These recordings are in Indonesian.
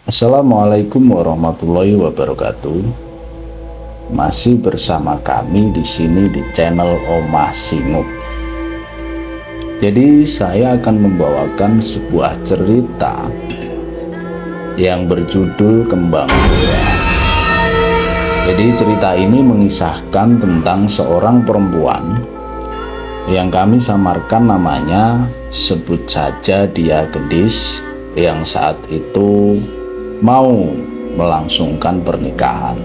Assalamualaikum warahmatullahi wabarakatuh. Masih bersama kami di sini di channel Omah Singuk. Jadi saya akan membawakan sebuah cerita yang berjudul Kembang Dua. Jadi cerita ini mengisahkan tentang seorang perempuan yang kami samarkan namanya, sebut saja dia Gendis, yang saat itu mau melangsungkan pernikahan.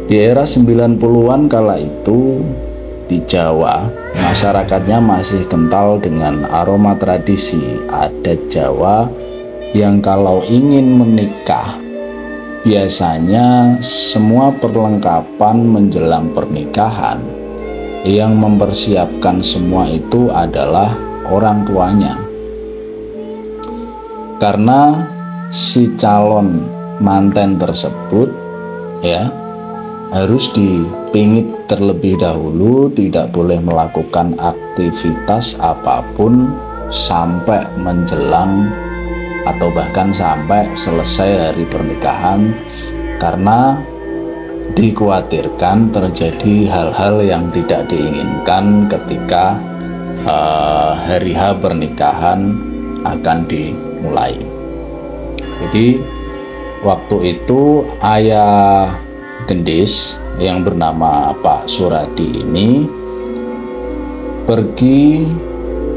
Di era 90-an kala itu di Jawa, masyarakatnya masih kental dengan aroma tradisi adat Jawa yang kalau ingin menikah, biasanya semua perlengkapan menjelang pernikahan yang mempersiapkan semua itu adalah orang tuanya. Karena si calon manten tersebut harus dipingit terlebih dahulu, tidak boleh melakukan aktivitas apapun sampai menjelang atau bahkan sampai selesai hari pernikahan, karena dikhawatirkan terjadi hal-hal yang tidak diinginkan ketika hari H pernikahan akan dimulai. Jadi waktu itu ayah Gendis yang bernama Pak Suradi ini pergi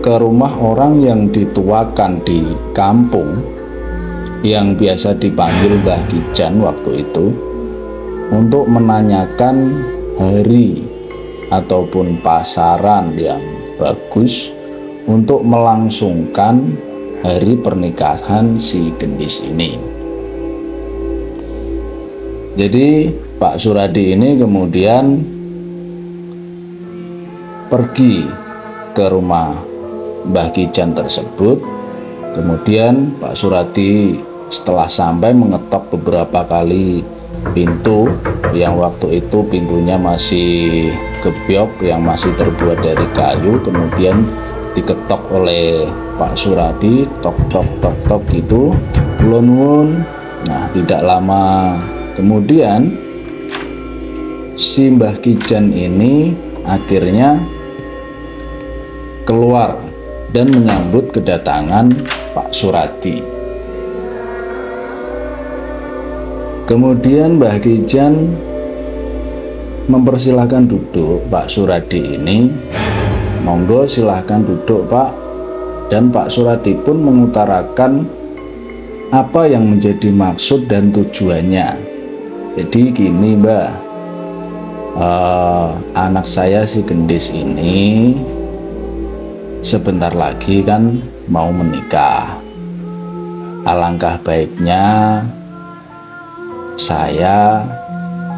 ke rumah orang yang dituakan di kampung yang biasa dipanggil Mbah Kijan waktu itu, untuk menanyakan hari ataupun pasaran yang bagus untuk melangsungkan hari pernikahan si Gendis ini. Jadi Pak Suradi ini kemudian pergi ke rumah Mbah Kijan tersebut. Kemudian Pak Suradi setelah sampai mengetok beberapa kali pintu yang waktu itu pintunya masih gebyok, yang masih terbuat dari kayu, kemudian diketok oleh Pak Suradi, tok tok tok tok gitu, ulun ulun. Nah, tidak lama kemudian si Mbah Kijan ini akhirnya keluar dan menyambut kedatangan Pak Suradi. Kemudian Mbah Kijan mempersilahkan duduk Pak Suradi ini. Monggo silahkan duduk Pak. Dan Pak Suradi pun mengutarakan apa yang menjadi maksud dan tujuannya. Jadi gini Mbah, anak saya si Gendis ini sebentar lagi kan mau menikah. Alangkah baiknya saya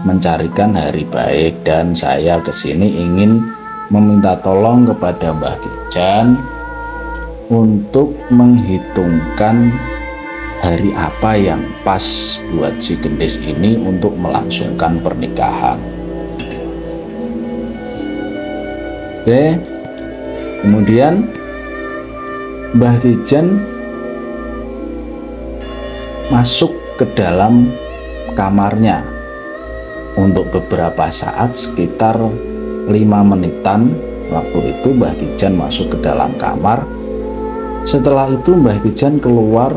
mencarikan hari baik, dan saya kesini ingin meminta tolong kepada Mbah Kijan untuk menghitungkan hari apa yang pas buat si Gendis ini untuk melangsungkan pernikahan. Oke, kemudian Mbah Kijan masuk ke dalam kamarnya untuk beberapa saat, sekitar 5 menitan. Waktu itu Mbah Kijan masuk ke dalam kamar. Setelah itu Mbah Kijan keluar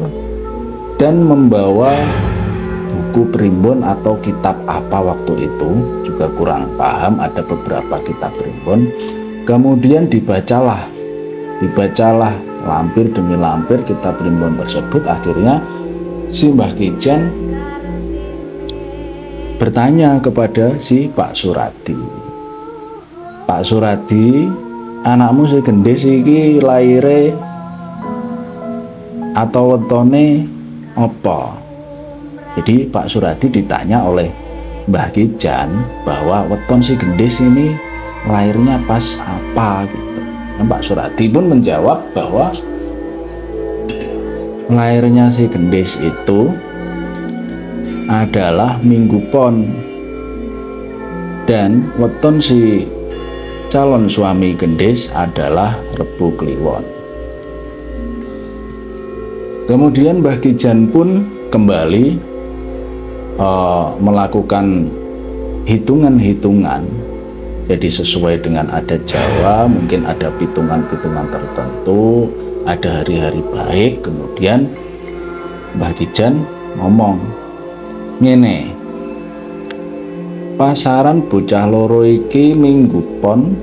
dan membawa buku primbon atau kitab apa waktu itu, juga kurang paham, ada beberapa kitab primbon. Kemudian dibacalah lampir demi lampir kitab primbon tersebut. Akhirnya si Mbah Kijan bertanya kepada si Pak Suradi, Pak Suradi, anakmu si Gendis iki laire atau wetone apa? Jadi Pak Suradi ditanya oleh Mbah Kijan bahwa weton si Gendis ini lahirnya pas apa gitu. Nah, Pak Suradi pun menjawab bahwa lahirnya si Gendis itu adalah Minggu Pon, dan weton si calon suami Gendis adalah Rebo Kliwon. Kemudian Mbah Kijan pun kembali melakukan hitungan-hitungan. Jadi sesuai dengan adat Jawa, mungkin ada pitungan-pitungan tertentu, ada hari-hari baik. Kemudian Mbah Kijan ngomong, ngene, pasaran bocah loro iki minggu pon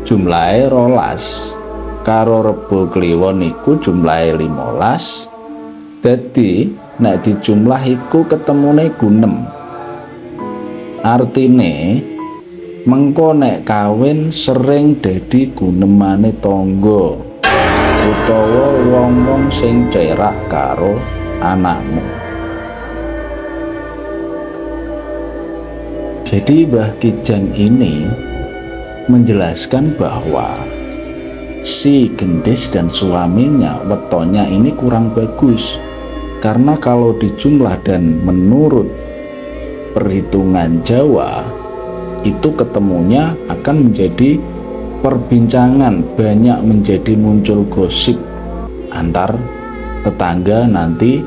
jumlahe 12, karo Rebo Kliwon iku jumlahe 15. Dadi nek dijumlah iku ketemune 6. Artine mengko nek kawin sering dadi gunemane tangga utawa wong-wong sing cerak karo anakmu. Jadi Mbah Kijan ini menjelaskan bahwa si gendis dan suaminya wetonnya ini kurang bagus, karena kalau dijumlah dan menurut perhitungan Jawa itu ketemunya akan menjadi perbincangan, banyak menjadi muncul gosip antar tetangga nanti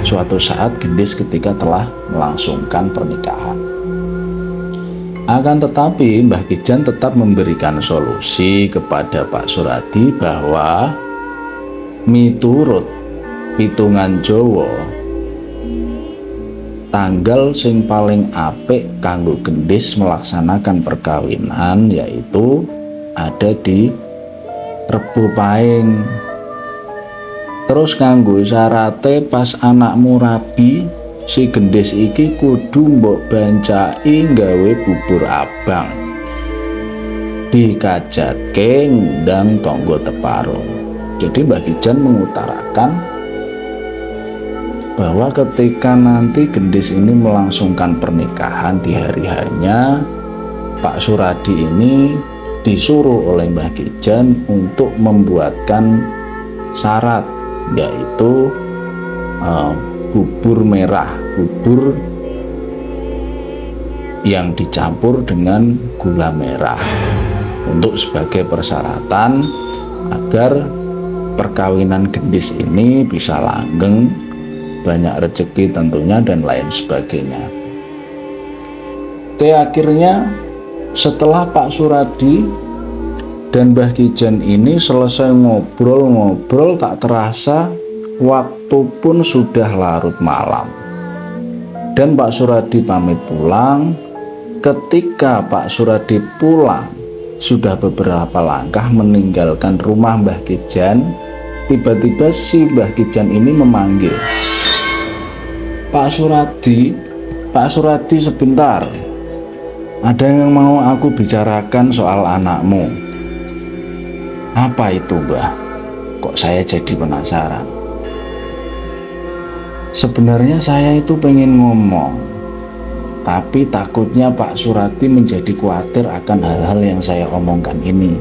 suatu saat gendis ketika telah melangsungkan pernikahan. Akan tetapi Mbah Kijan tetap memberikan solusi kepada Pak Suradi bahwa miturut pitungan Jawa, tanggal sing paling apik kanggo gendis melaksanakan perkawinan yaitu ada di Rebo Pahing. Terus kanggo syarate pas anakmu rabi, si gendis iki kudu mbok bancai nggawe bubur abang, dikajatke ngundang tangga teparo. Jadi Mbah Kijan mengutarakan bahwa ketika nanti gendis ini melangsungkan pernikahan di hari hanya, Pak Suradi ini disuruh oleh Mbah Kijan untuk membuatkan syarat, yaitu bubur merah, bubur yang dicampur dengan gula merah, untuk sebagai persyaratan agar perkawinan gendis ini bisa langgeng, banyak rezeki tentunya dan lain sebagainya. Oke, akhirnya setelah Pak Suradi dan Mbah Kijan ini selesai ngobrol-ngobrol, tak terasa waktu pun sudah larut malam dan Pak Suradi pamit pulang. Ketika Pak Suradi pulang sudah beberapa langkah meninggalkan rumah Mbah Kijan, tiba-tiba si Mbah Kijan ini memanggil, Pak Suradi sebentar, ada yang mau aku bicarakan soal anakmu. Apa itu, Mbah? Kok saya jadi penasaran. Sebenarnya saya itu pengen ngomong, tapi takutnya Pak Suradi menjadi khawatir akan hal-hal yang saya omongkan ini.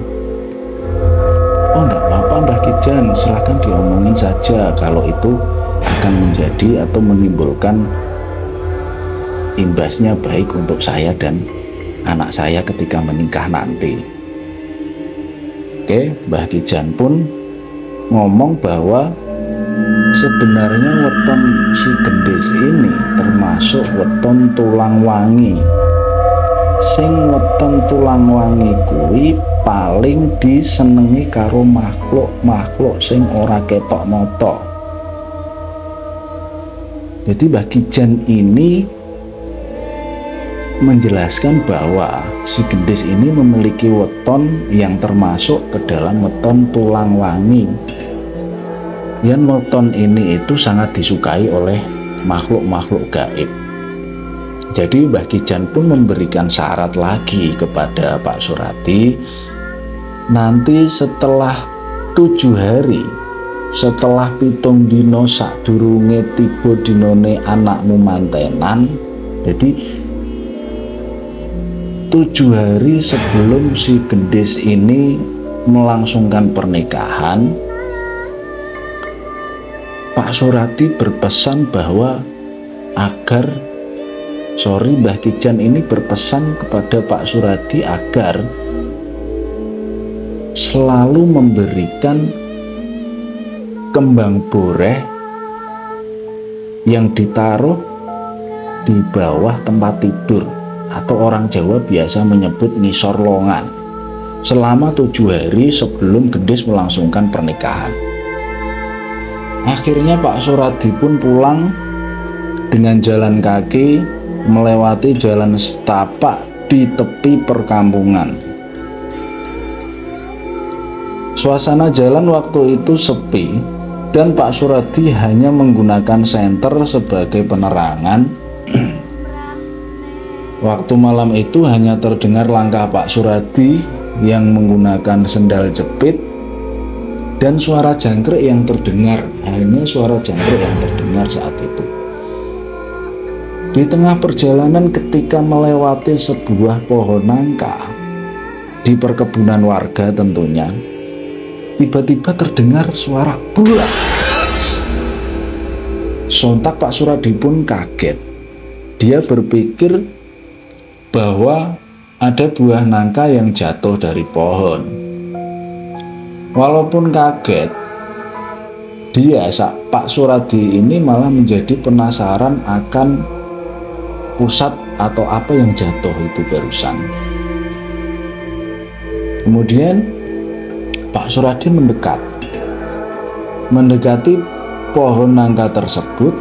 Oh, enggak apa-apa Mbah Kijan, silahkan diomongin saja kalau itu akan menjadi atau menimbulkan imbasnya baik untuk saya dan anak saya ketika menikah nanti. Oke, Mbah Kijan pun ngomong bahwa sebenarnya weton si gendis ini termasuk weton tulang wangi. Sing weton tulang wangi kuwi paling disenengi karo makhluk-makhluk sing ora ketok mata. Jadi Mbah Kijan ini menjelaskan bahwa si gendis ini memiliki weton yang termasuk ke dalam weton tulang wangi. Yang weton ini itu sangat disukai oleh makhluk-makhluk gaib. Jadi Mbah Kijan pun memberikan syarat lagi kepada Pak Suradi, nanti setelah 7 hari, setelah pitung dino sadurunge tiba dinone anakmu mantenan, jadi 7 hari sebelum si gendis ini melangsungkan pernikahan, Pak Suradi berpesan bahwa Mbah Kijan ini berpesan kepada Pak Suradi agar selalu memberikan kembang boreh yang ditaruh di bawah tempat tidur, atau orang Jawa biasa menyebut ngisor longan, selama 7 hari sebelum Gendis melangsungkan pernikahan. Akhirnya Pak Suradi pun pulang dengan jalan kaki melewati jalan setapak di tepi perkampungan. Suasana jalan waktu itu sepi dan Pak Suradi hanya menggunakan senter sebagai penerangan. Waktu malam itu hanya terdengar langkah Pak Suradi yang menggunakan sendal jepit dan suara jangkrik yang terdengar, hanya suara jangkrik yang terdengar saat itu. Di tengah perjalanan ketika melewati sebuah pohon nangka di perkebunan warga tentunya, tiba-tiba terdengar suara buah. Sontak Pak Suradi pun kaget. Dia berpikir bahwa ada buah nangka yang jatuh dari pohon. Walaupun kaget, Pak Suradi ini malah menjadi penasaran akan pusat atau apa yang jatuh itu barusan. Kemudian Pak Suradi mendekati pohon nangka tersebut.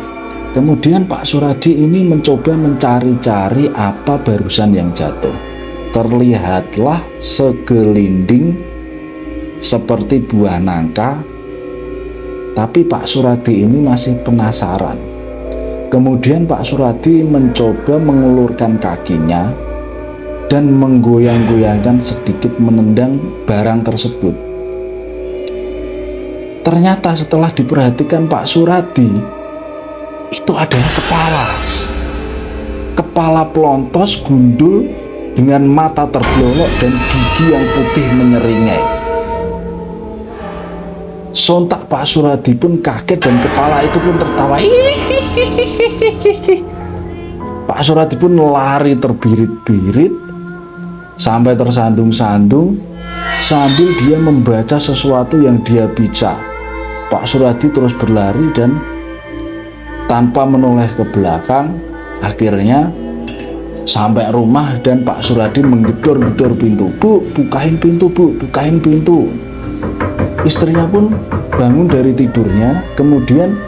Kemudian Pak Suradi ini mencoba mencari-cari apa barusan yang jatuh. Terlihatlah segelinding seperti buah nangka, tapi Pak Suradi ini masih penasaran. Kemudian Pak Suradi mencoba mengulurkan kakinya dan menggoyang-goyangkan sedikit menendang barang tersebut. Ternyata setelah diperhatikan Pak Suradi, itu adalah kepala pelontos gundul dengan mata terblolok dan gigi yang putih menyeringai. Sontak Pak Suradi pun kaget dan kepala itu pun tertawa. Pak Suradi pun lari terbirit-birit sampai tersandung-sandung sambil dia membaca sesuatu yang dia baca. Pak Suradi terus berlari dan tanpa menoleh ke belakang, akhirnya sampai rumah dan Pak Suradi menggedor-gedor pintu. Bu, bukain pintu, Bu, bukain pintu. Istrinya pun bangun dari tidurnya, kemudian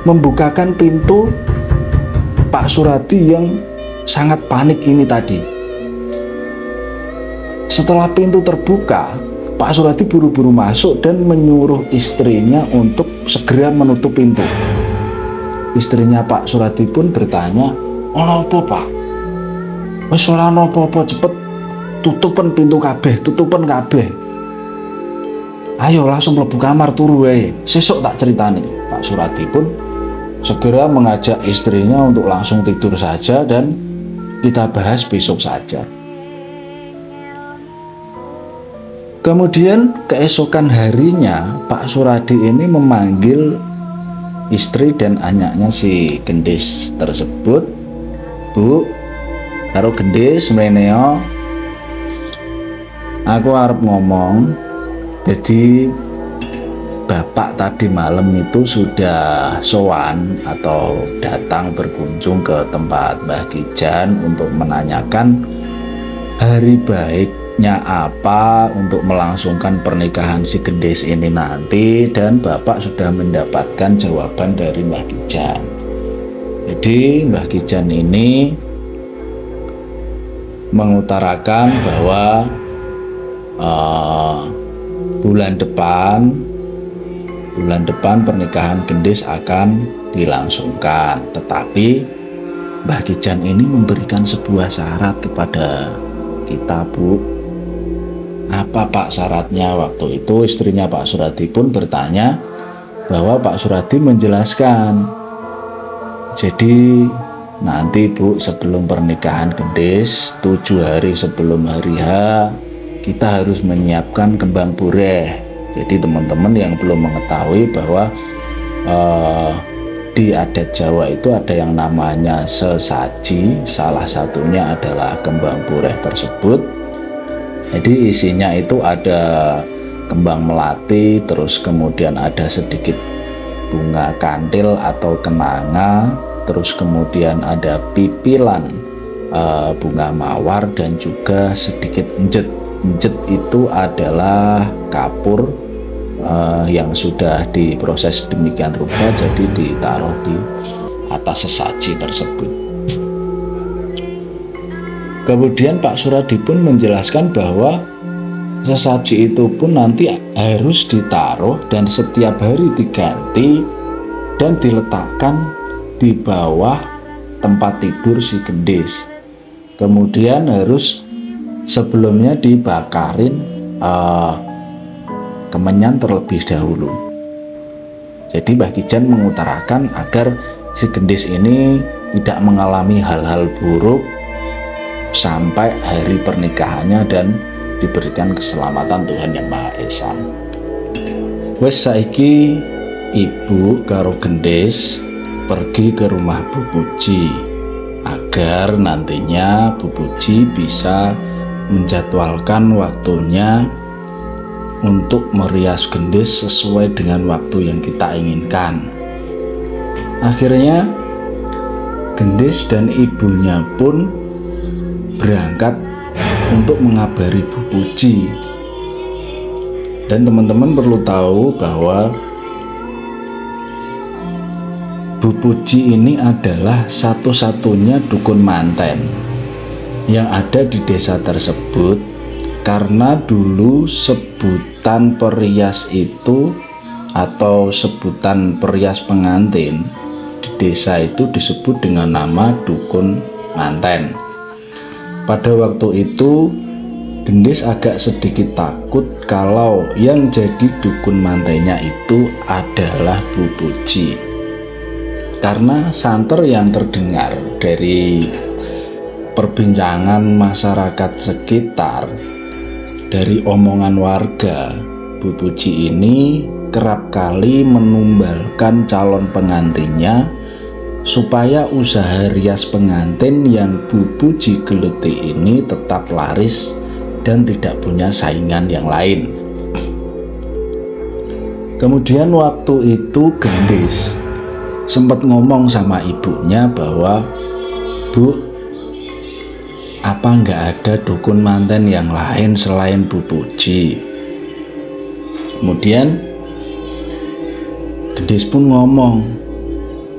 membukakan pintu Pak Suradi yang sangat panik ini tadi. Setelah pintu terbuka, Pak Suradi buru-buru masuk dan menyuruh istrinya untuk segera menutup pintu. Istrinya Pak Suradi pun bertanya, "Ono apa, Pak?" "Wis ora ono apa-apa, cepet tutupen pintu kabeh, tutupen kabeh. Ayo langsung mlebu kamar turu wae, sesuk tak ceritani." Pak Suradi pun segera mengajak istrinya untuk langsung tidur saja dan kita bahas besok saja. Kemudian keesokan harinya Pak Suradi ini memanggil istri dan anaknya si Gendis tersebut. "Bu, karo Gendis mreneo, aku arep ngomong. Jadi bapak tadi malam itu sudah sowan atau datang berkunjung ke tempat Mbah Kijan untuk menanyakan hari baiknya apa untuk melangsungkan pernikahan si Gendis ini nanti, dan bapak sudah mendapatkan jawaban dari Mbah Kijan. Jadi Mbah Kijan ini mengutarakan bahwa bulan depan pernikahan Gendis akan dilangsungkan, tetapi Mbah Kijan ini memberikan sebuah syarat kepada kita, Bu." "Apa, Pak, syaratnya?" Waktu itu istrinya Pak Suradi pun bertanya bahwa Pak Suradi menjelaskan, "Jadi nanti, Bu, sebelum pernikahan Gendis 7 hari sebelum hari H, kita harus menyiapkan kembang boreh." Jadi teman-teman yang belum mengetahui bahwa di adat Jawa itu ada yang namanya sesaji, salah satunya adalah kembang boreh tersebut. Jadi isinya itu ada kembang melati, terus kemudian ada sedikit bunga kantil atau kenanga, terus kemudian ada pipilan bunga mawar, dan juga sedikit enjet. Enjet itu adalah kapur yang sudah diproses demikian rupa, jadi ditaruh di atas sesaji tersebut. Kemudian Pak Suradi pun menjelaskan bahwa sesaji itu pun nanti harus ditaruh dan setiap hari diganti dan diletakkan di bawah tempat tidur si gendis. Kemudian harus sebelumnya dibakarin kemenyan terlebih dahulu. Jadi Mbah Kijan mengutarakan agar si gendis ini tidak mengalami hal-hal buruk sampai hari pernikahannya dan diberikan keselamatan Tuhan Yang Maha Esa. Wes saiki ibu karo gendis pergi ke rumah Bu Puji agar nantinya Bu Puji bisa menjadwalkan waktunya untuk merias gendis sesuai dengan waktu yang kita inginkan. Akhirnya gendis dan ibunya pun berangkat untuk mengabari Bu Puji. Dan teman-teman perlu tahu bahwa Bu Puji ini adalah satu-satunya dukun manten yang ada di desa tersebut, karena dulu sebutan perias itu atau sebutan perias pengantin di desa itu disebut dengan nama dukun manten. Pada waktu itu gendis agak sedikit takut kalau yang jadi dukun mantennya itu adalah Bu Puji, karena santer yang terdengar dari perbincangan masyarakat sekitar, dari omongan warga, Bu Puji ini kerap kali menumbalkan calon pengantinnya supaya usaha rias pengantin yang Bu Puji geluti ini tetap laris dan tidak punya saingan yang lain. Kemudian waktu itu gendis sempat ngomong sama ibunya bahwa, "Bu, apa nggak ada dukun manten yang lain selain Bu Puji?" Kemudian gendis pun ngomong,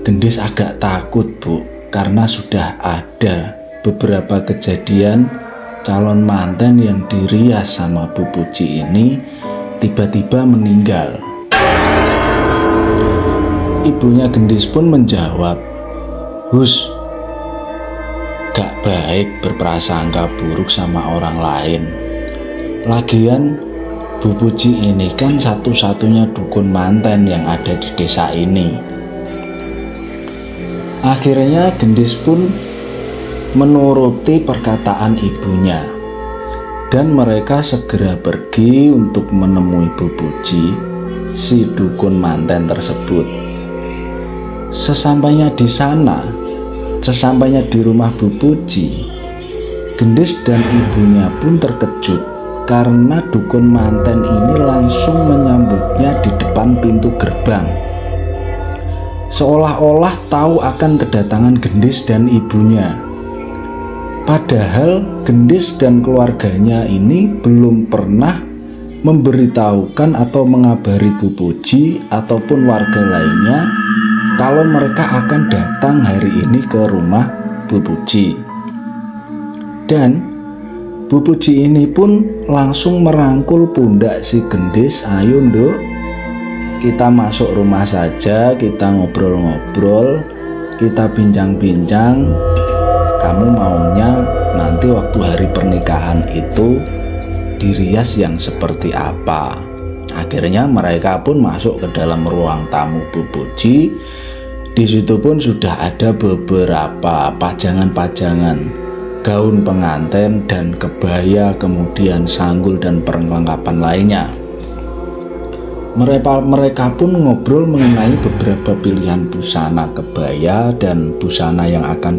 "Gendis agak takut, Bu, karena sudah ada beberapa kejadian calon manten yang dirias sama Bu Puji ini tiba-tiba meninggal." Ibunya gendis pun menjawab, "Hus, gak baik berprasangka buruk sama orang lain. Lagian Bu Puji ini kan satu-satunya dukun manten yang ada di desa ini." Akhirnya gendis pun menuruti perkataan ibunya dan mereka segera pergi untuk menemui Bu Puji, si dukun manten tersebut. Sesampainya di sana, sesampainya di rumah Bu Puji, gendis dan ibunya pun terkejut karena dukun manten ini langsung menyambutnya di depan pintu gerbang, seolah-olah tahu akan kedatangan gendis dan ibunya. Padahal gendis dan keluarganya ini belum pernah memberitahukan atau mengabari Bu Puji ataupun warga lainnya kalau mereka akan datang hari ini ke rumah Bu Puji. Dan Bu Puji ini pun langsung merangkul pundak si gendis, "Ayo Nduk, kita masuk rumah saja, kita ngobrol-ngobrol, kita bincang-bincang. Kamu maunya nanti waktu hari pernikahan itu dirias yang seperti apa?" Akhirnya mereka pun masuk ke dalam ruang tamu Bu Puji. Di situ pun sudah ada beberapa pajangan-pajangan gaun pengantin dan kebaya, kemudian sanggul dan perlengkapan lainnya. Mereka pun ngobrol mengenai beberapa pilihan busana kebaya dan busana yang akan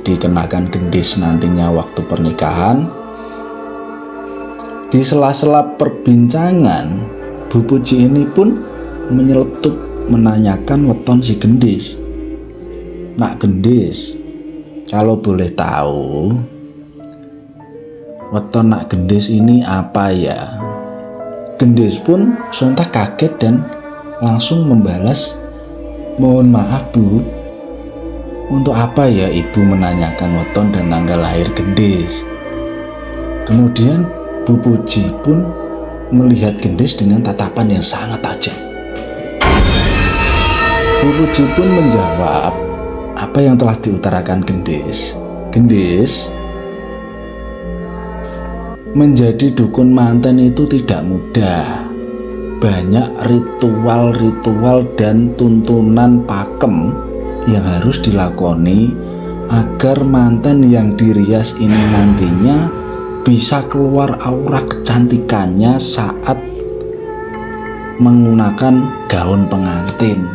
dikenakan gendis nantinya waktu pernikahan. Di sela-sela perbincangan, Bu Puji ini pun menyeletuk menanyakan weton si Gendis. Nak Gendis, kalau boleh tahu, weton Nak Gendis ini apa ya? Gendis pun sontak kaget dan langsung membalas, mohon maaf Bu, untuk apa ya Ibu menanyakan weton dan tanggal lahir Gendis? Kemudian Bu Puji pun melihat Gendis dengan tatapan yang sangat tajam. Bu Puji pun menjawab apa yang telah diutarakan Gendis. Gendis, menjadi dukun manten itu tidak mudah. Banyak ritual-ritual dan tuntunan pakem yang harus dilakoni agar manten yang dirias ini nantinya bisa keluar aura kecantikannya saat menggunakan gaun pengantin.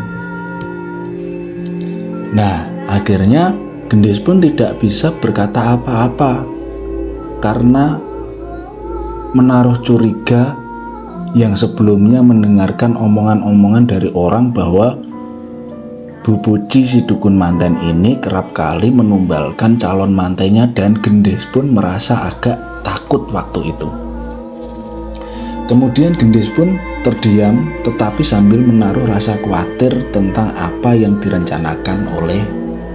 Nah, akhirnya Gendis pun tidak bisa berkata apa-apa karena menaruh curiga yang sebelumnya mendengarkan omongan-omongan dari orang bahwa Bu Puji si dukun manten ini kerap kali menumbalkan calon mantennya, dan Gendis pun merasa agak takut waktu itu. Kemudian Gendis pun terdiam tetapi sambil menaruh rasa khawatir tentang apa yang direncanakan oleh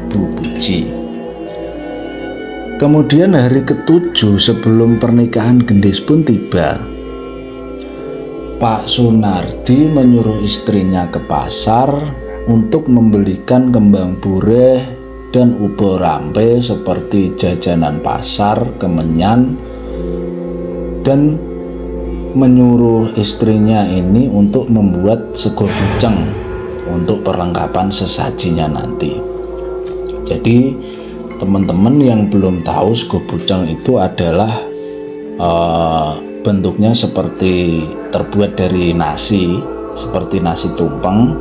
Bu Puji. Kemudian hari ke-7 sebelum pernikahan Gendis pun tiba. Pak Sunardi menyuruh istrinya ke pasar untuk membelikan kembang bureh dan ubo rampe seperti jajanan pasar, kemenyan, dan menyuruh istrinya ini untuk membuat sego buceng untuk perlengkapan sesajinya nanti. Jadi teman-teman yang belum tahu, sego buceng itu adalah bentuknya seperti terbuat dari nasi, seperti nasi tumpeng,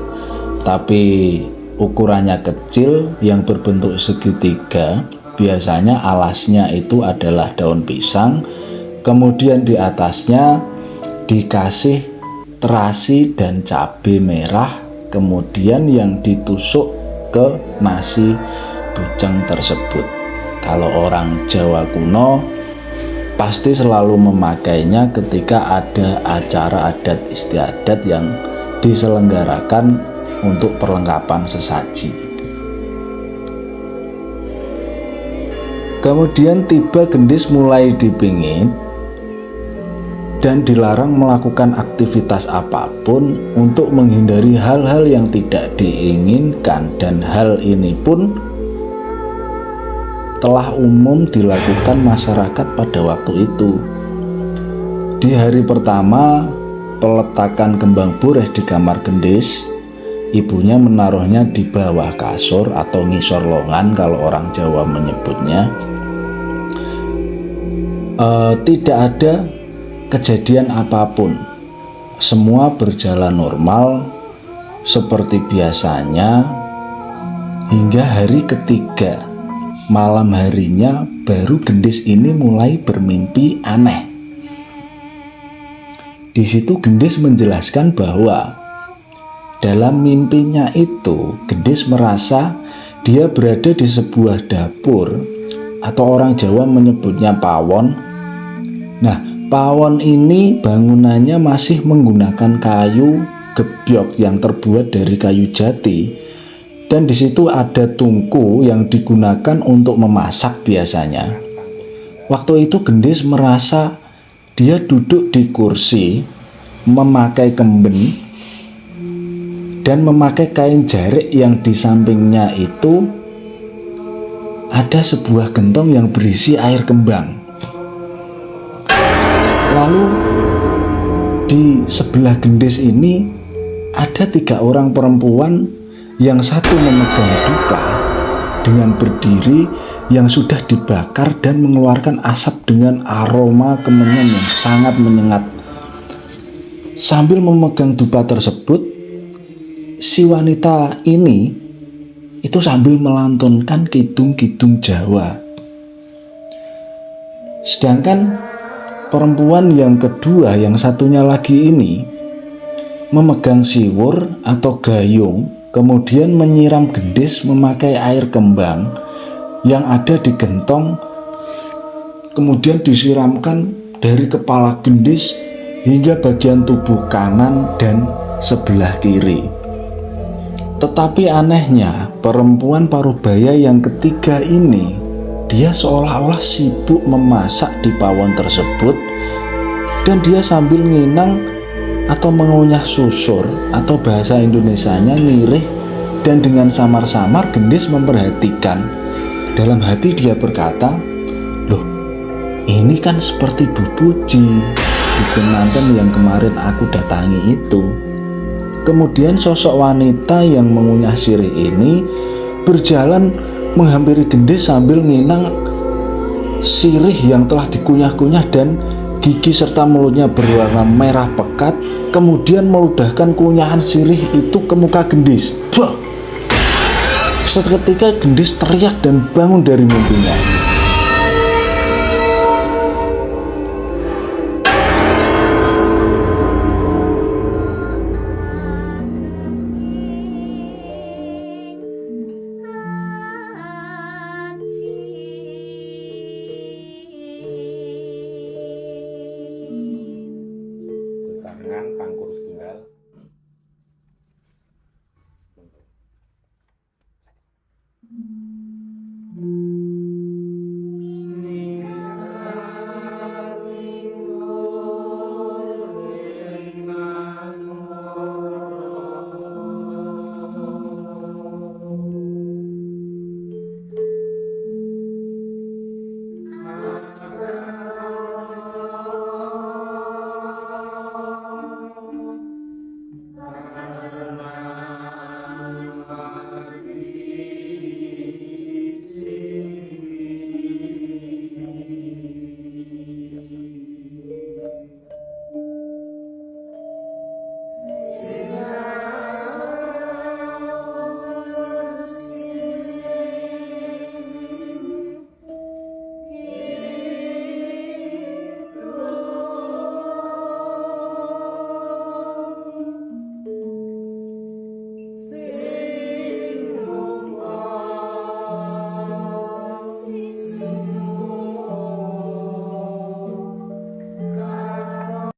tapi ukurannya kecil yang berbentuk segitiga. Biasanya alasnya itu adalah daun pisang, kemudian di atasnya dikasih terasi dan cabai merah, kemudian yang ditusuk ke nasi buceng tersebut. Kalau orang Jawa kuno pasti selalu memakainya ketika ada acara adat istiadat yang diselenggarakan untuk perlengkapan sesaji. Kemudian tiba Gendis mulai dipingit dan dilarang melakukan aktivitas apapun untuk menghindari hal-hal yang tidak diinginkan, dan hal ini pun telah umum dilakukan masyarakat pada waktu itu. Di hari pertama peletakan kembang bureh di kamar Gendis, ibunya menaruhnya di bawah kasur atau ngisor longan kalau orang Jawa menyebutnya. Tidak ada kejadian apapun, semua berjalan normal seperti biasanya hingga hari ketiga. Malam harinya baru Gendis ini mulai bermimpi aneh. Di situ Gendis menjelaskan bahwa dalam mimpinya itu Gendis merasa dia berada di sebuah dapur, atau orang Jawa menyebutnya pawon. Nah, pawon ini bangunannya masih menggunakan kayu gebyok yang terbuat dari kayu jati. Dan di situ ada tungku yang digunakan untuk memasak biasanya. Waktu itu Gendis merasa dia duduk di kursi, memakai kemben, dan memakai kain jarik yang di sampingnya itu ada sebuah gentong yang berisi air kembang. Lalu di sebelah Gendis ini ada 3 orang perempuan, yang satu memegang dupa dengan berdiri yang sudah dibakar dan mengeluarkan asap dengan aroma kemenyan yang sangat menyengat. Sambil memegang dupa tersebut, si wanita ini itu sambil melantunkan kidung-kidung Jawa. Sedangkan perempuan yang kedua, yang satunya lagi ini, memegang siwur atau gayung, kemudian menyiram gendis memakai air kembang yang ada di gentong, kemudian disiramkan dari kepala gendis hingga bagian tubuh kanan dan sebelah kiri. Tetapi anehnya, perempuan parubaya yang ketiga ini, dia seolah-olah sibuk memasak di pawon tersebut, dan dia sambil nginang atau mengunyah susur, atau bahasa Indonesianya nyirih, dan dengan samar-samar gendis memperhatikan. Dalam hati dia berkata, "Loh, ini kan seperti Bu Puji, di pengantin yang kemarin aku datangi itu." Kemudian sosok wanita yang mengunyah sirih ini berjalan menghampiri gendis sambil nginang sirih yang telah dikunyah-kunyah, dan gigi serta mulutnya berwarna merah pekat, kemudian meludahkan kunyahan sirih itu ke muka gendis. Bah! Seketika gendis teriak dan bangun dari mimpinya. Sesangan pangkur setunggal.